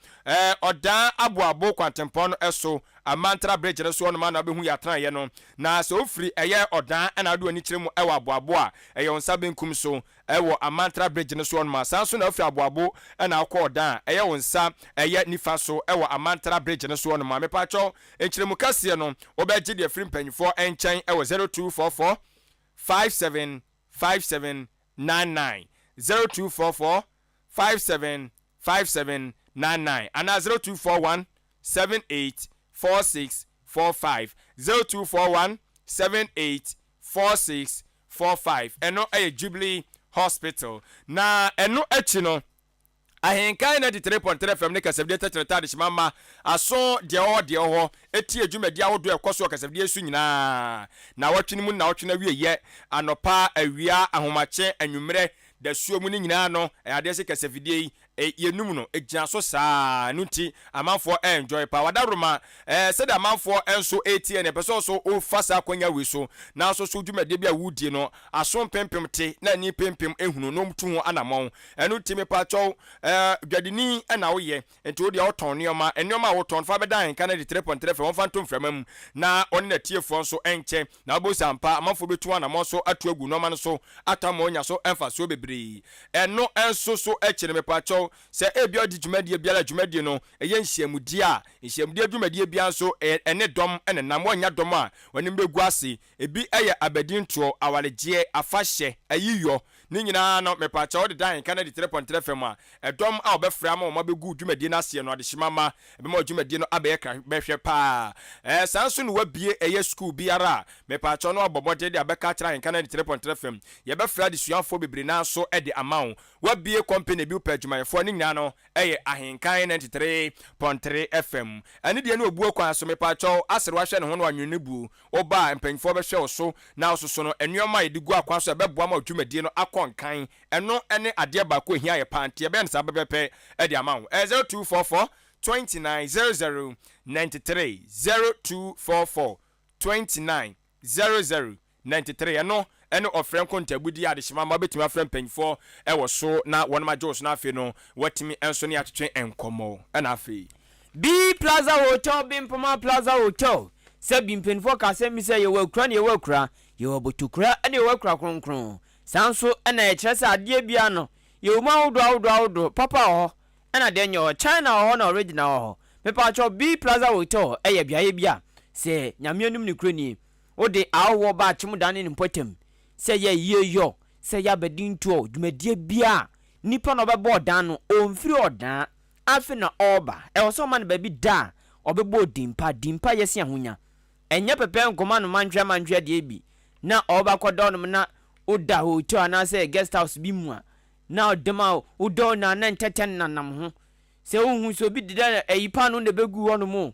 ɔdan aboabo kwantempɔn no ɛso amantra bridge no so no ma na behu yɛatra yɛ no na sɛ ofiri ɛyɛ ɔdan ɛna ado ani kyerɛ mu ɛwɔ aboabo a ɛyɛ onsa benkum so ɛwɔ amantra bridge no so no ma san so na ofiri aboabo ɛna akɔ ɔdan ɛyɛ onsa ɛyɛ nifa so ɛwɔ amantra bridge no so no ma mepaatɔ enkyerɛmu kaseɛ no obɛgye de afiri mpanyifo ɛnkyɛn ɛwɔ 0244 575799 0244 575799 ana 0241 784645 0241 784645 ɛno ɛyɛ Jibiri hospital na ɛno akyi no Ahenkan 93.3 FM ne kasabde tetreta de shimama aso de ho eti adwumadi ahodo ekoso kasabde su nyina na watwene mu na watwene wiye anopa awia ahomache anwumre da suo mu nyina no ade se kasabde yenum no egina so saa nti amanfo enjoy pa wadaroma se da amanfo enso ATN epeso so o fasa kwanya we so na so so dwumade bia wudi no aso pempem te na ni pempem ehunu no mtu ho anamon enu timi pa chow dwadini na wo ye enti wo dia woton nioma enioma woton fa beda Ahenkan 3.3 won fa ntom framam na on na tiefo nso enche na bo sampa amanfo betu anamon so atu agu no ma no so atamo nya so emfa so bebre eno enso so ekire me pa chow se ebia di dwumadie biara dwumadie no eye nhyiamudi a nhyiamudi dwumadie bia nso ene dom ene nam wanya dom a wani mbegu ase ebi eye abadinto awaregye afahye ayiyo ni nyina no mepacha wo de dan kan de 3.3 fm a edom a obefra ma o mabegu dwumadi na ase no ade himama ebe ma dwumadi no abeka behwe pa sanso no wabie eye school biara mepacha no abobode de abeka kira kan de 3.3 fm ye befra de suafo bebre na so e de amawo wabie company bi pajumayefo ni nyina no eye Ahenkan 93.3 fm ani de no obuo kwa so mepacha asere wa hwe ne ho no anwene bu oba mpanfo behwe wo so na ososo no enuoma edigu akwa so ebeboa ma dwumadi no akonkan eno ene ade ba ko hia ye pante be nsa bebepe e de amawo 0244 290093 0244 290093 eno ofren kontabudi ade hima ma betimi afren panfo e wo so na won ma jos na afi no watimi enso ne atwetwe enkomo na afi B Plaza Hotel Bimpoma Plaza Hotel se bimpenfo ka se mi se ye wakura ne ye wakura ye obotukura ene ye wakura kronkron sanso ena ye kire se ade bia no ye ma wodo papa ho ena de nyo China ho na original ho me pa cho B Plaza Hotel eye bia ye bia se nyame anum ne kroni wo de awo ba chim dane ne potem se ye yo se ya bedin to dwumadie bia nipa no bebo dan no omfiri odan afi na oba e wo so man ba bi da obebo dimpa yesi ahonya enye pepe nkoma no manhwe de bi na oba kodon na oda hotel ana se guest house bi mu a na odema odo na nteten nanam ho se ohun so bi dida eyipa no ne begu ho no mu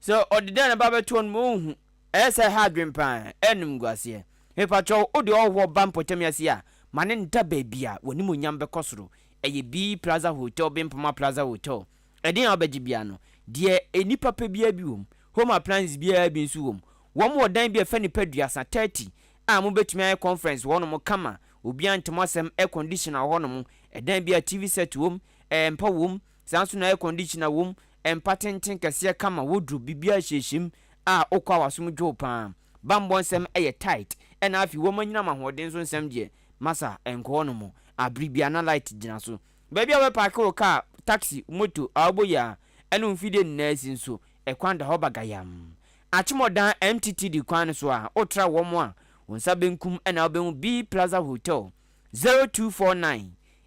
so odida na ba beto no mu ohun ese ha dwempa enum guase he pacho odi owo bampotem yase a mane nda ba bia woni mu nyam bekosoro eye B Plaza Hotel Bimpoma Plaza Hotel edin abagibia no de enipa pe bia bi wom home appliances bia bi nsu wom wom wodan bia fa nipa duasa 30 a mo betumi ay conference wono mo kama obi antemosem air conditioner wono mo edan bia TV set wom empa wom sanso na air conditioner wom empa tenten kase kama wodru bibia hyehim a okwa wasom dwo pa bambon sem eye tight ena afi wom anyina mahoden so nsem de masa enko wono mo abribia na light gina so baby awe park car taxi moto aboya enu mfide nnasi nso ekwanda hobagayam achimodan MTT di kwan so a otra womo a wonsa benkum ena obenu B Plaza Hotel 0249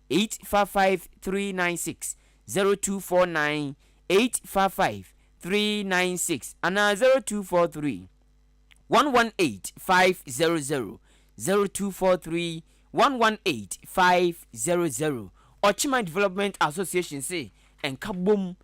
855 396 0249 855 396 ana 0243 118 500 0243 118-500 Ochima Development Association say enkabom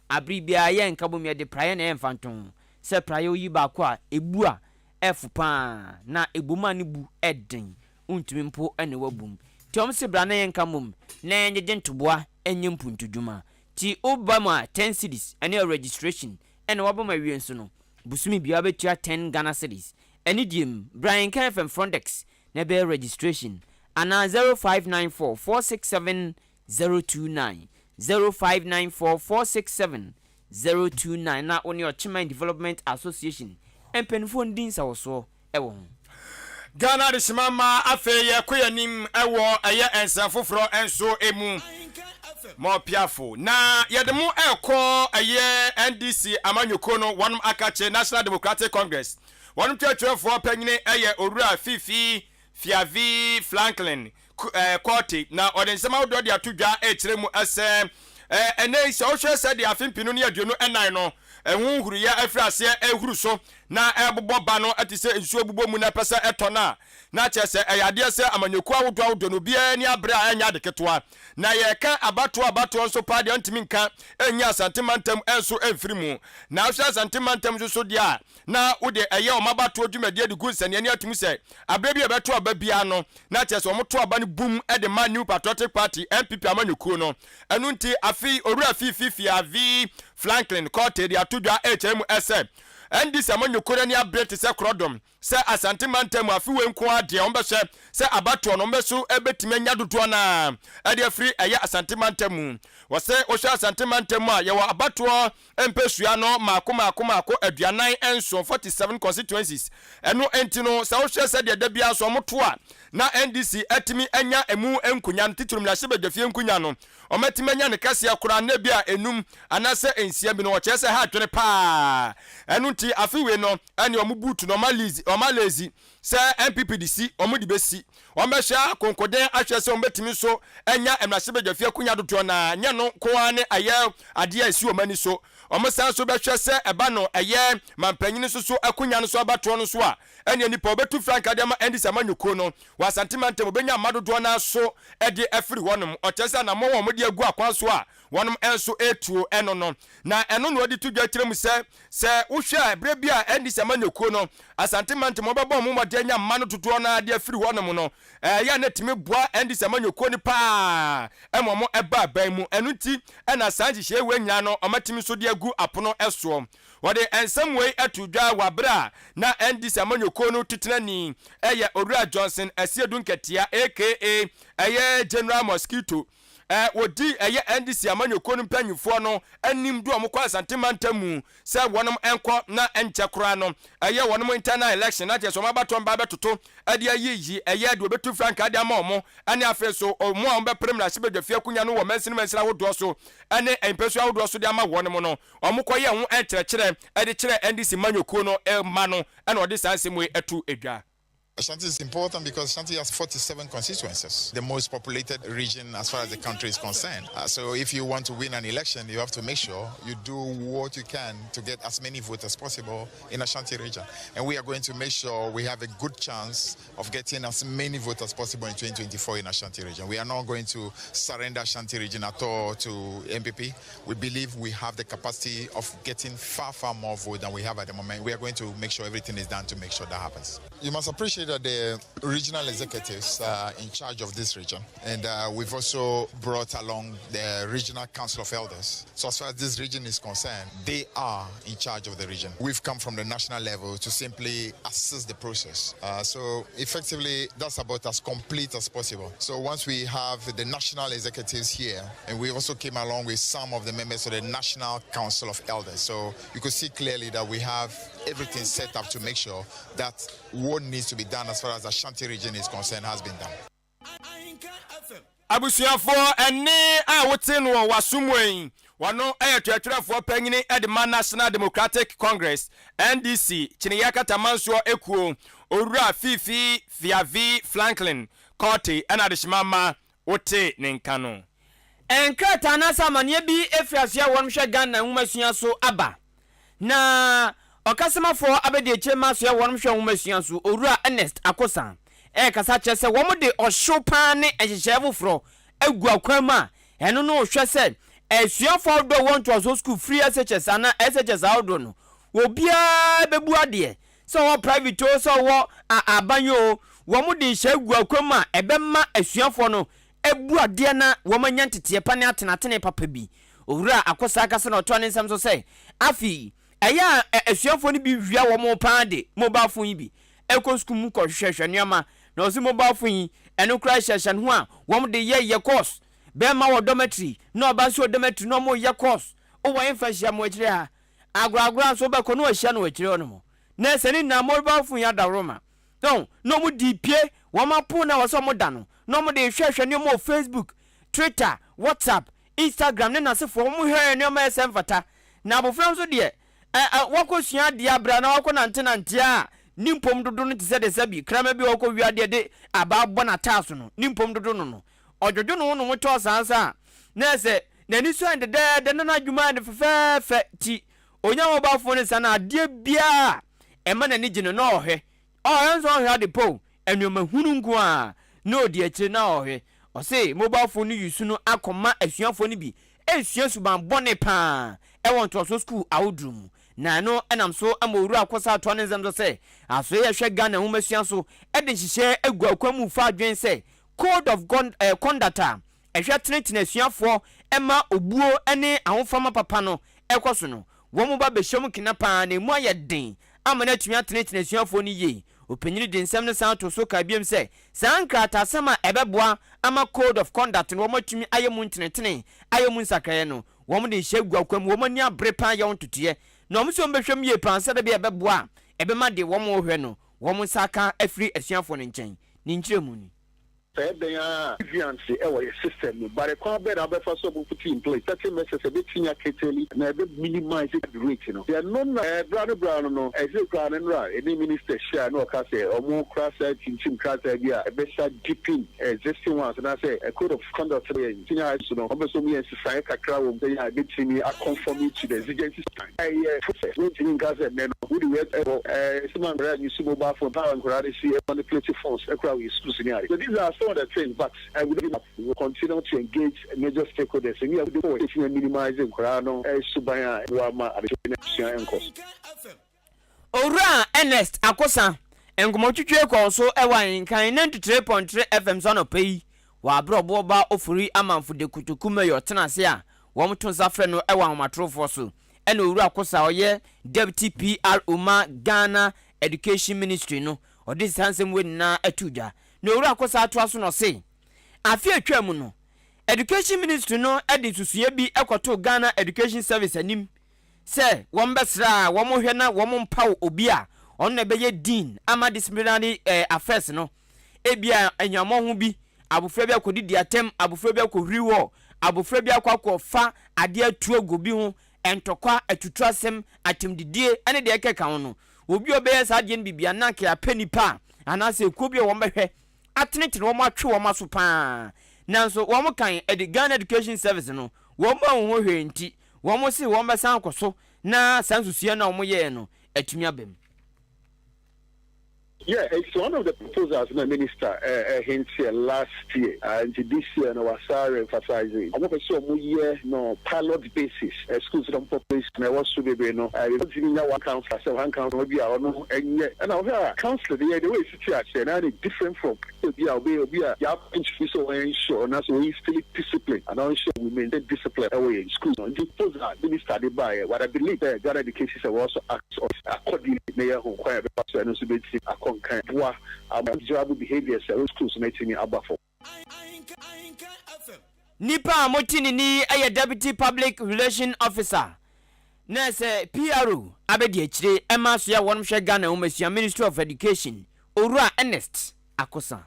abribia ye enkabom ye de praye na emfanton se praye yi ba kwa ebu a efu pa na ebuma ne bu eden untumi mpo ene wabum ti om se bra na enkamom na enye ntoboa enye mpuntudwuma ti obama 10 cities ene registration ene waboma wienso no busumi bia betua 10 Ghana cedis ene diem Brian KFM Frontex nebe registration ana 0594 467 029 0594 467 029 na oni Ochima Development Association empenfo ndin sa woso ewo Ghana de simama afe ye koyanim ewo eye ensa foforo enso emu mo piafo na yedemu ekọ eye NDC amanyoko no wanum akache National Democratic Congress wanum twetwefo panyine eye owura Fiavi Franklin Court na odensema do de atodwa ekiremu ase ene se o hwe se de afimpinu ne aduonu enan no ehunhuru ya afrase ehuru so na ebobọ ba no atise ensuo bubọ mu na pese etona na chese eyade se amanyoku awodo no bia ni abra anya de ketwa na ye ka abato nso pa de ntimi nka enya santimantem enso emfirimu na ahwa santimantem so dia na wode eye o mabato dwumade de gu nsane ani atumi se abra bia beto aba bia no na chese o moto aba ne bum e de Man New Patriotic Party MPP amanyoku no enu nti afi owura Fiavi Franklin Court de atodwa HM SM NDC amanyokora ni abrete se krodom se asante mantem afiwe nko ade on behye se abato no beso ebetime anya dodo na ade free eye asante mantem wose ohwe asante mantem a ye wa abato empesua no mako aduanan enso 47 constituencies eno entino se ohwe se de da bia so moto a na NDC atimi anya emu enkunya titurum na hyebedafie enkunya no ometime anya ne kase akora na bia enum anase ensia bi no wo chese ha twene pa enu nti afiwe no ani omubutu no malize oma lazy se MPPDC omo di besi ombe hia konkoden ahwe se ombetimi so enya emrase bedwafia kunya dodo na nye no ko ane aye ade asi omani so omo san so behwe se eba no aye mampanyini so akunya no so abato no so a ene nipa obetu frank adema endi samanyuko no wa santimante obenya madodo na so ede afiri wonom otese na mo wo mo de agu akwan so a wonom enso etuo eno no na eno no odi to dwatirem se wohwe bre bia endi samanyuko no asantimante mo bebo mo de nya mano dodo na ade afiri wonom no ya na timi boa endi samanyuko ni pa emomo eba ban mu enu ti ena sanji hye wanya no omatimi so de agu apono eso wode ensam wei atudwa wabra na endi samanyuko no titenani eye Owura Johnson asiedu nketia aka eye General Mosquito wodi eye NDC amanyoko no mpanyifo no anim do omkwa santimantamu se wonom enko na enchekora no eye wonom internal election na je so mabato mba betoto ade ayeyi eye de obetu frank ade ama omo ane afi so omo a ombe prem na sibedwafia kunya no wo mansini wodo so ane empesu wodo so de ama wonom no omkwa ye ho enkyerɛkyerɛ ade kyerɛ NDC manyoko no ma no ane ode sansem we atu edwa. Ashanti is important because Ashanti has 47 constituencies, the most populated region as far as the country is concerned. So if you want to win an election, you have to make sure you do what you can to get as many votes as possible in Ashanti region. And we are going to make sure we have a good chance of getting as many votes as possible in 2024 in Ashanti region. We are not going to surrender Ashanti region at all to MPP. We believe we have the capacity of getting far, far more votes than we have at the moment. We are going to make sure everything is done to make sure that happens. You must appreciate that the regional executives are in charge of this region, and we've also brought along the regional council of elders. So as far as this region is concerned, they are in charge of the region. We've come from the national level to simply assist the process. So effectively, that's about as complete as possible. So once we have the national executives here, and we also came along with some of the members of the national council of elders. So you could see clearly that we have everything set up to make sure that what needs to be done as far as the Ashanti region is concerned has been done. Abusuafo ene a wote no wasumwen wano ayatwatwafo panyini edema National Democratic Congress NDC chiniya katamanso ekuo Owura Fifi Fiavi Franklin Cote enadeshimama wote nenkano enkrata na samanye bi efiasia wonhwe Ghana nwumasua so aba na okasemafo abede echema so ya wonhwe nwumasua so Owura Ernest Akosan kasa kyese womode ohwopa ne ehyehyefofro agu akwama eno no hwe se asuafo do want to school free SHS ana SHS awdo no obia bebu ade so wo private o so wo abanyo womode hye agu akwama ebema asuafo no ebu ade na womanya ntete pa ne atenatene papa bi Owura Akosa akasa na oto ne nsam so se afi eya asuafo no bi wia wo mo pa de mobile phone bi ekosku mu ko hwehwehwe niama na osi mobile phone eno kra hwehwehwe ho a wom de ye course be ma wo dormitory na oba so dormitory no mo ye course o wo enfa hia mo akire ha aguragura so be ko no hia no akire no mo na seni na mobile phone ya da roma no mo di pie wo ma po na wo so mo da no mo de hwehwehwe ni mo Facebook, Twitter, WhatsApp, Instagram ne na se fo mo hwe ni mo esem fata na abofra so de wakosua dia bra na wako nante a nimpom dodo no tse de sabi krama bi wako wiade de ababo na taso no nimpom dodo no odwodo no no moto sansa na se nani so ande de na adwuma de fefe ti onya wo ba fo ne sana ade bia ema na ni gine no ohwe enso ohwe ade po enwoma hunu nko a no di akire na ohwe o se mobile phone yusu no akoma asuafo ni bi esua suban bone pa e won to school awdrum na no enam so Owura Akosa ato ne nzem so se aso ye hwe Ghana humasua so e de hihye agu akwamu fa adwen se code of conduct e hwe tenetene asuafo ema obuo ene ahofama papa no ekoso no wo mu ba behyem kina pa na mu ayeden amana tumi tenetene asuafo ni ye openyini de nsem ne san to so ka biem se sankrata sama ebeboa ama code of conduct no mo tumi ayemu tenetene ayemu nsakaye no wo mu de hye agu akwamu wo mani abre pa ye ontotie no mo so mbehwem ye pansa da bia beboa ebema de wo mo hwe no wo mo saka afiri asuafo ne nchen ni nkyeremu ni Deviance system, but a combat other first of put in place. That's a message a bit senior Kately, and I minimize it rate. They are non brown, no, as you can and right. Any minister share no case or more crass in crass idea, a better dipping existing ones. And I say a code of conduct in senior, you know, almost me and society crowd, they are getting me a conformity to the exigencies. I went in Gaza and then who do someone read you mobile for power and karate see manipulative force, a crowd is exclusionary. So these are some of the things, but I will continue to engage major stakeholders and we have to minimize Korano, Subaya, Wama, and cost. Ora Ernest Akosa, and Gomotuche also ewa in kind 93.3 FM son of pay. Wa bro boba ofuri aman for the kutukume your tenasia. Wamutun Safreno ewa matro fosu. And Ora Akosa oye Deputy PR Uma Ghana Education Ministry no. Or this handsome win na etuja. No Ora Akosa atwaso no say. Afi atwamu no. Education Ministry no edi susuye bi ekoto Ghana Education Service anim. Se wombesra womohwe na wompaw obi a on na beye dean ama disciplinary affairs no ebia anyamo ho bi abofra bi akodi atem abofra bi akohriwo abofra bi akwakofa ade atu agobi ho entokwa atutrasem atemdidie ene de ekeka ho no obi obeye sa ade bibia na ke apanipa anase kobi wombehwe atenetene wo matwe wo maso pa nanso wo kan Ghana Education Service no wo ma ho hwe nti womo si womba san koso na sansusia na omo ye no atumi abem. Yeah, it's one of the proposals the minister hints here last year and this year no was emphasizing. I'm going to year no pilot basis schools don't population I was to be no I was giving one council so one council be no and I council the way it's actually now different from be you have so ensure and so we still discipline and ensure we maintain discipline away in schools and the proposal minister they buy what I believe that Ghana Education will also act accordingly near home quiet and also be kind of behavior schools making about for Nipa motini ni aye Deputy Public Relation Officer na se PRO abedi akire emaso ya wonhwe Ghana Womesia Ministry of Education Ora Ernest Akosa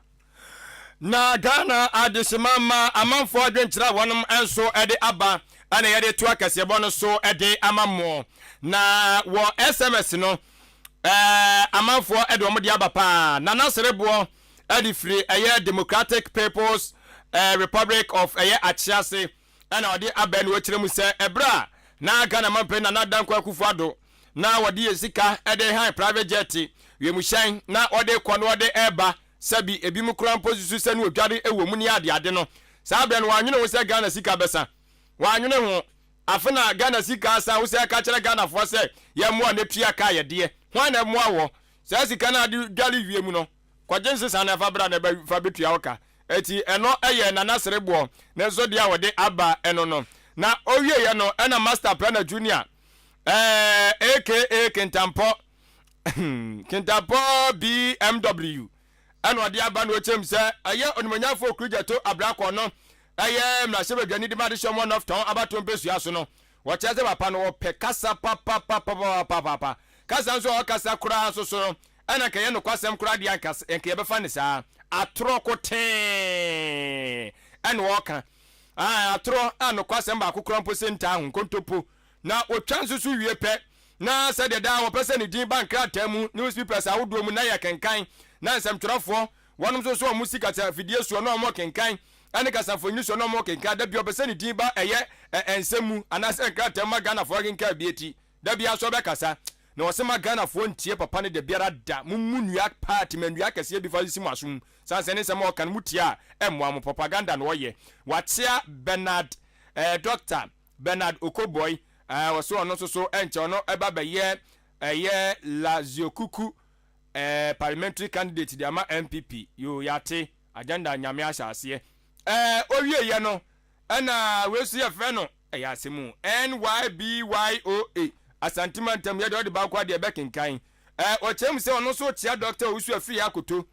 na Ghana adesimama amanfo adwenkyira wonom enso ede aba ana yede to Kasiebo no so ede amamo na wo SMS no amanfo edo mo dia bapa na naserebo edi free Democratic People's Republic of Achiase ana odi aben wo kiremu se ebra na Ghana mampe na nadanko akufuado na wodi esika ede han private jet wemushan na odi kono odi eba sabi ebi mu kura mpozisu se no odware ewo mu ni ade no sa ben wanwene wo se Ghana sika besa wanwene ho afena Ghana sika sa wo se ka kire Ghana fo se ye mo na tua ka ye de hwana mo awo se sika na ade dware wie mu no kwajense sa na fa bra na ba fa betua oka eti eno eye na naserebo na zo dia wode aba eno no na owie ye no ena master planner junior aka Kintampo Kintampo BMW eno ade aba no chem se aye onimanyafo okrujato abrako no aye mlashebe dwani di made shomo no ton abato mpesu aso no wo cheze papa no wo pe kasa papa kasa nso o kasa kura so so ana kaye no kwasem kura di ankas enke ye befa ne sa atro koten ene wo ka atro anu kwasem ba kokura mpo senta ahun kontopo na otwa nso so wie pe na se de da wo pese ne din bank atamu newspapers awodo mu na ya kenkan na nsem twerofo wonom so so musika ta fidie so no mo kenkan ane kasafoni so no mo kenkan da bi opese ne din ba eye ensemu anase kratam Ghana fo kenkan bieti da bia so be kasa na osema Ghana fo ntie papa ne de biara da mummunua party manua kase bi fa simu asum sanse ne sema okan mutia emwa mo propaganda no ye watia Bernard Dr. Bernard Okoboy waso ono so enche ono eba be ye Laziokuku parliamentary candidate di ama MPP yo yate agenda nyame asase owie ye no na wesu ye fe no yasemu NYBYOA asantimantem ye de ba kwa de bekenkan o chem se ono so tia doctor osu afiri akoto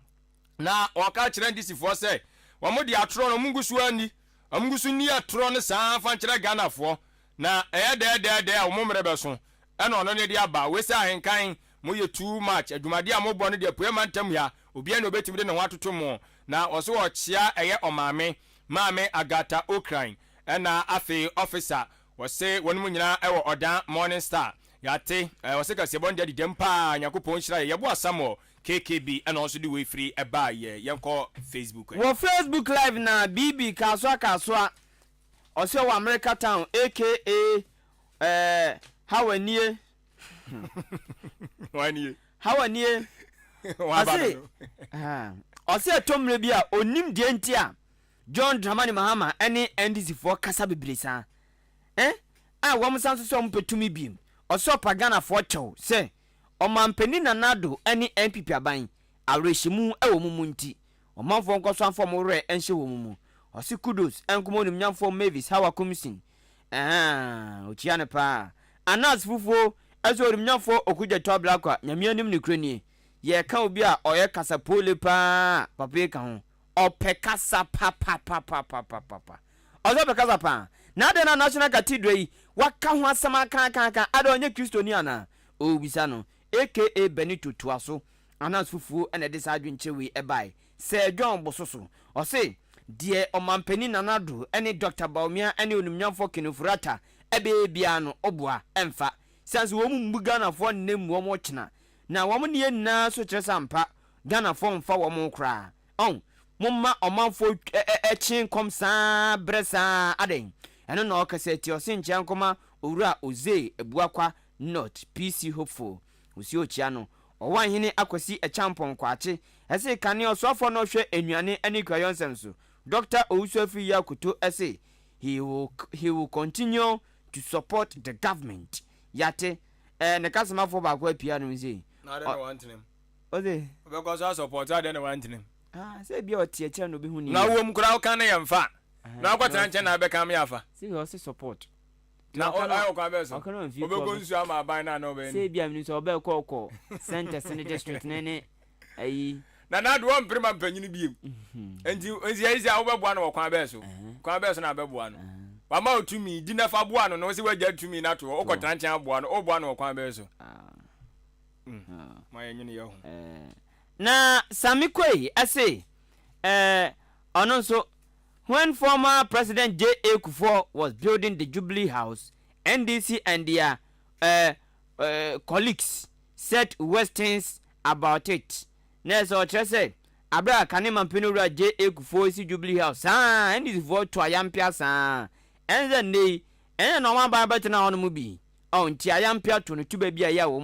na o ka kire ndisi fo se wo mo di atro no mungusu ani amungusu ni atro no san fa kire Ghana fo na de o mo mrebe so ena ono ne di aba we se Ahenkan mo ye too much adwumade a mo bɔ no de poema ntam ya obia no betimi de ne ho atoto mo na ɔso ɔkyea ɛyɛ maame Agata Ukraine ɛna afi officer wɔse wɔn nyina ɛwɔ ɔdan Morning Star yate wɔse Kasiebo de dem pa Yakopɔn hyira yɛbo asamo KKB ɛna ɔso de we free ɛba yɛnkɔ Facebook wɔ Facebook live na BB kaswa ɔse wɔ America Town aka Hawanie ɔse tomre bi a onim die nti a John Dramani Mahama ɛne NDC for kasa bebresa a wɔn san so wɔn petumi biem ɔse opagana for chow sɛ ɔmampani nanado ɛne NPP aban awerɛhyɛmu ɛwɔ mu nti ɔmanfo nkɔso afɔ mo werɛ ɛnhyɛ wɔ mu ɔse kudos ɛnkomo nim nyamfo Mavis Hawa Komisin okyia ne pa anas fufuo ɛso nim nyamfo okugye to blakwa nyamia nim ne kranie ye ka obi a ɔyɛ kasa pole pa papa ka ho ɔpɛ kasa pa ɔso pɛ kasa pa na de na National Cathedral yi waka ho asama kan ada onye Kristoni ana obisa no aka Benito Tuaso anas fufuo ɛna de sa adwenchewe ɛbai sɛ John Bososo ɔse die ɔmampani nanado ɛne Dr. Baumia ɛne onimnyamfo Kinofurata ɛbɛ bia no ɔboa ɛmfa sense wo mu Ghana fo nem wo mo kyena na wo ne na so kyerɛ sampa Ghana fo mfa wo mo kra momma ɔmanfo ɛkyen kom saa bresa aden ɛno na ɔkasa ti ɔse nkyɛn koma owura oze ebuakwa not PC hopeful osi ochia no ɔwan hene akwasi ɛchampon kwache ɛse kane ɔsɔfo no hwɛ enuane ani kwayonsem so Dr. Owusuafi Yakuto ɛse he will continue to support the government yate ne kasama fo ba kwa pia no nzi na dey want him ode because I support I dey want him say bia otie kire no be hu ni na wo mkura wo kan na yemfa na kwata nche na be kam yafa say you also support na ayo kwa be so obego nsu ama aban na no be say bia mi so obe kɔ center sene district ne ayi na do won prima mpanyini biem enti ezi a wo beboa no kwa be so na beboa no wama otumi di na fa boa no no se wagya tumi na to wo kwata nche aboa no oboa no kwa be so ma yenyine ye ho na Samikwe ase ono so when former President J.A. Kufuor was building the Jubilee House, NDC and their colleagues said questions about it. Next, or say, Abra Kanema Pinura J.A. Kufuor si Jubilee House, NDC for Twayampia, and then they, and no one by better now on the movie. On Tiayampia to the baby a yawo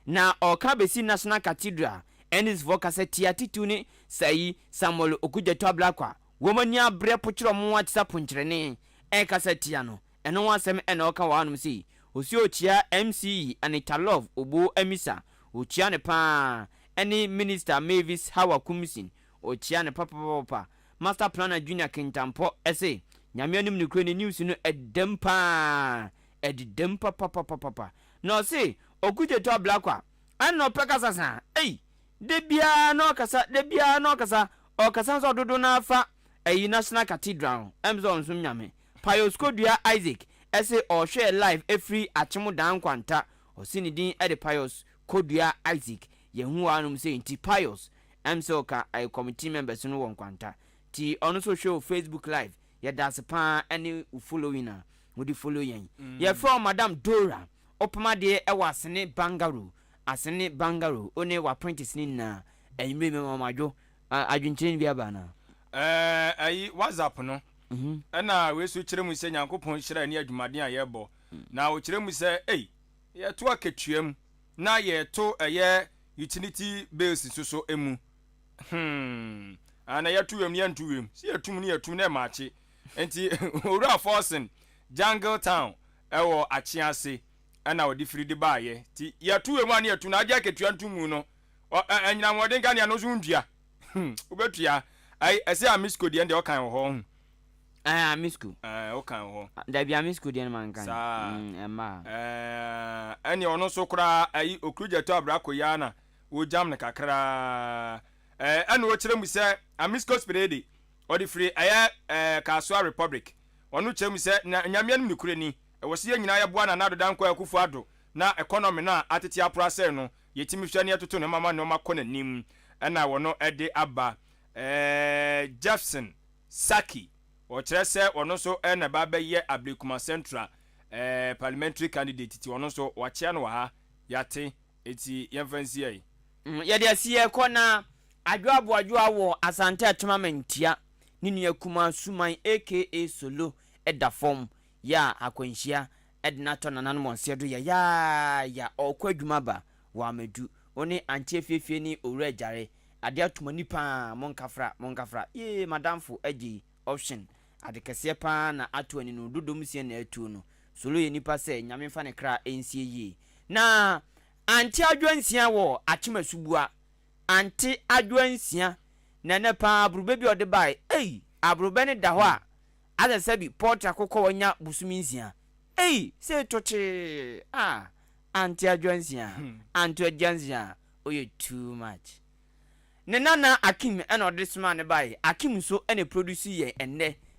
na Okabesi National Cathedral, and his voice Tiatituni, say Samuel Okuja Blackwa. Woman ya bre pochro mo WhatsApp nkyerene e kaseti ano eno wasem e na oka wanum si osi ochia MC Anita Love obo emisa ochia ne pa eni Minister Mavis Hawa Komisin ochia ne papa Master Planner Junior Kintampo ese nyame anim ne kure news no edem pa papa no se okuje to blakwa an no pekasa sa de bia no kasa o kasa so dodo na fa a National Cathedral Amazon sum nyame Pius Kodua Isaac ese or share live every achemu dan kwanta osini din e de Pius Kodua Isaac ye hu anum say nti Pius amsoka I committee members no won kwanta ti ono so show Facebook live ye das pa any following na we follow yen ye from Madam Dora opama de e wasene Bangalore one wa apprentice ni na enwe me mamadwo adwinchen bia ba na ayi WhatsApp no na we so kire mu se Nyankopon hyira ni adwumaden a yebo na o kire mu se ye to aketuam na ye to utility bills so emu ana ye tuwem ye ntuwem si ye tum ni ye tum na maachi enti owura forcing Jungle Town ewo achiase ana odi free de baaye ti ye tuwem ani ye tum na aja aketua ntumu no anyina moden kan ya no so ndua ubetua ai ese a misko de ende okan ho misko okan ho da bia misko de man kan ema ani ono so kura ai okruja to abrako ya na wo jam ne kakra ani wo kire mu se a misko spirede odi free Kasua Republic onu kire mu se nyamia nim ne kure ni wo se nyina ya boa na nado dan kwa akufu ado na economy na atete aprase no yɛtimi hwɛ ne yɛtoto ne mama ne ɔma kɔ n'anim ɛna wɔno ɛde aba Jefferson Saki wɔkyerɛ sɛ ɔno nso ɛna ba bɛyɛ Ablekuma Central parliamentary candidate ti ɔno nso wakyea no wɔ ha yɛate eti yɛmfa nsi ai yɛde asiɛ kɔ na adwoaboadwoa wɔ Asante Atwamamentia ne nua kuma Suman aka Solo ɛda fam ya akwanhyia ɛdena tɔ nananom ɔnseɛ do ya ɔkɔ adwuma ba wɔ Amadu one antie fiefie ni owura agyare ade atoma nipa monkafra ye madamfo agi option ade kɛseɛ paa na ato ani no dodom sie na atuo no Solo ye nipa sɛ nyame fa ne kra ensie yi na anti adwansia wɔ akyemesubua anti adwansia na ne paa abrobe bi ɔde bae abrobe ne da hɔ a ada sabi porta kokɔ wanya busumi nsia se toche anti adwansia anti adwansia oye too much ne nana Akim ena ɔde sma ne bae Akim so ene produce ye enne